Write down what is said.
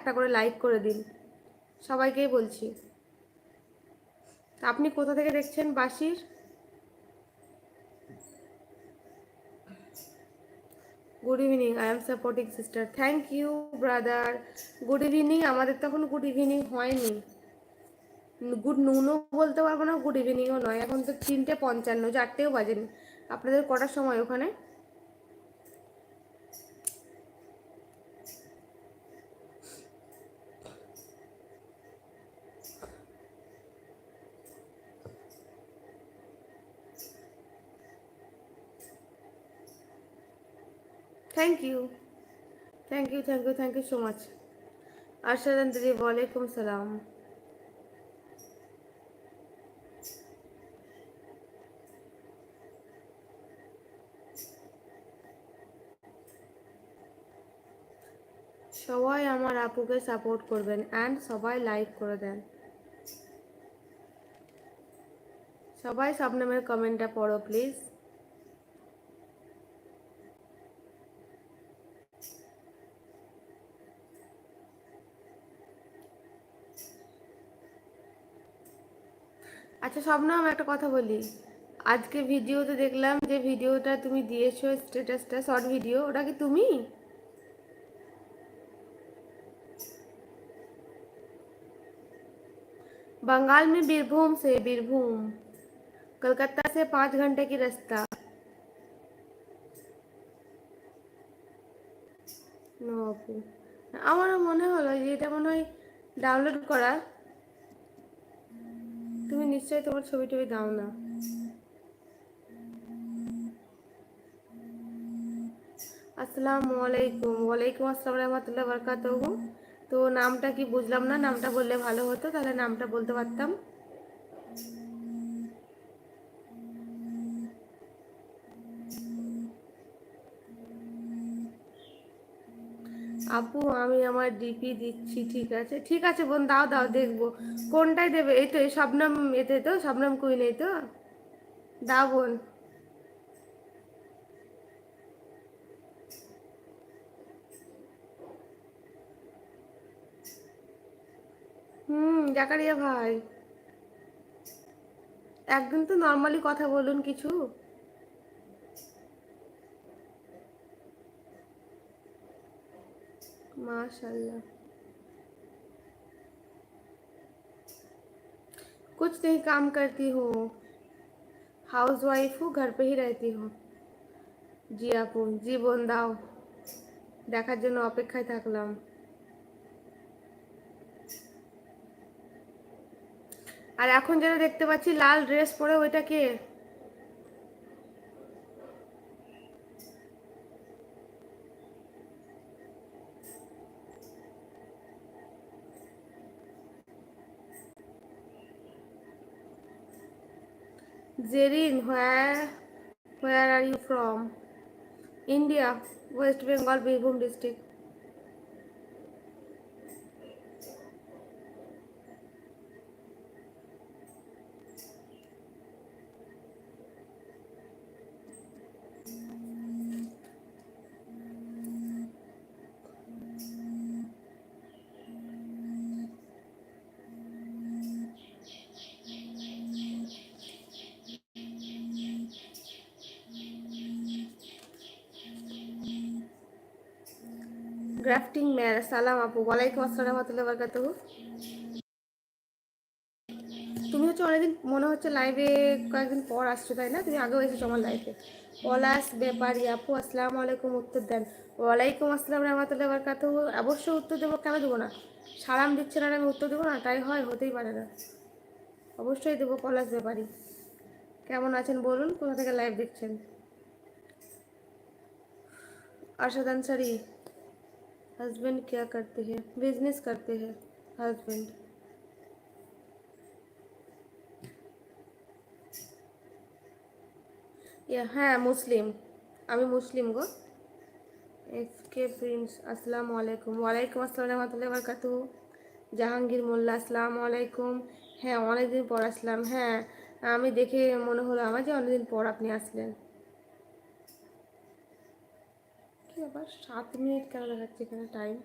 একটা করে লাইক করে দিন, সবাইকেই বলছি। আপনি কোথা থেকে দেখছেন বাসির? Good evening, I am supporting sister. Thank you brother. Good evening. আমাদের তখন গুড ইভিনিং হয়নি, গুড নুনও বলতে পারবো না, গুড ইভিনিংও নয়। এখন তো 3:55, 4টেও বাজেনি। আপনাদের কটার সময় ওখানে? Thank you, thank you, thank you, thank you so much. আরশাদান দিদি ওয়ালাইকুম সালাম। সবাই আমার আপুকে সাপোর্ট করবেন অ্যান্ড সবাই লাইক করে দেন। সবাই সব নামের কমেন্টটা পড়ো প্লিজ। আচ্ছা শবনম, একটা কথা বলি। আজকে ভিডিওতে দেখলাম যে ভিডিওটা তুমি দিয়েছো স্ট্যাটাসটা, শর্ট ভিডিও, ওটা কি তুমি? बंगाल में बीरभूम से, बीरभूम, कलकत्ता से 5 घंटे की रास्ता। নো আপু, আমারও মনে হলো যে এটা মনে হয় ডাউনলোড করা। তুমি নিশ্চয়ই তোমার ছবি টবি দাও না। আসসালামু আলাইকুম। ওয়ালাইকুম আসসালাম রহমতুল্লাহ বরকাতুহু। তো নামটা কি বুঝলাম না, নামটা বললে ভালো হতো, তাহলে নামটা বলতে পারতাম। আপু আমি আমার ডিপি দিচ্ছি, ঠিক আছে ঠিক আছে বোন, দাও দাও দেখবো। কোনটায় দেবে? এই তো এই শবনম, এতে তো শবনম কুইন, এই তো দাও বোন। জাকারিয়া ভাই, একদিন তো নর্মালি কথা বলুন কিছু। माशाल्लाह। कुछ नहीं, काम करती हूँ, हाउस वाइफ हूँ, घर पे ही रहती हूँ। জি আপু, জি বোন দাও, দেখার জন্য অপেক্ষায় থাকলাম। আর এখন যেটা দেখতে পাচ্ছি লাল ড্রেস পরে, ওইটা কে? Jerin, where are you from? India, West Bengal, Birbhum district. Grafting ম্যার, সালাম আপু, ওয়ালাইকুম আসসালাম রহমতুল্লাহ বরকাতুহু। তুমি হচ্ছে অনেকদিন মনে হচ্ছে লাইভে, কয়েকদিন পর আসছো তাই না? তুমি আগেও এসেছো আমার লাইভে। পলাশ ব্যাপারী আপু আসসালামু আলাইকুম, উত্তর দেন। ওয়ালাইকুম আসসালাম রহমতুল্লাহ বরকাতুহু। অবশ্যই উত্তর দেবো, কেন দেবো না? সালাম দিচ্ছেন আর আমি উত্তর দেবো না? তাই হয়? হতেই পারে না। অবশ্যই দেবো। পলাশ ব্যাপারী, কেমন আছেন বলুন, কোথা থেকে লাইভ দেখছেন? अरशद अंसारी, हस्बैंड क्या करते हैं? बिजनेस करते हैं हस्बैंड। হ্যাঁ মুসলিম, আমি মুসলিম গো। এফ কে প্রিন্স, আসসালামু আলাইকুম। ওয়ালাইকুম আসসালাম রহমতুল্লাহি ওয়া বারাকাতুহু। জাহাঙ্গীর মোল্লা, আসসালামু আলাইকুম। হ্যাঁ অনেকদিন পর আসলাম। হ্যাঁ আমি দেখে মনে হলো আমার যে অনেকদিন পর আপনি আসলেন। কি আবার 7 মিনিট কেন দেখাচ্ছে এখানে টাইম?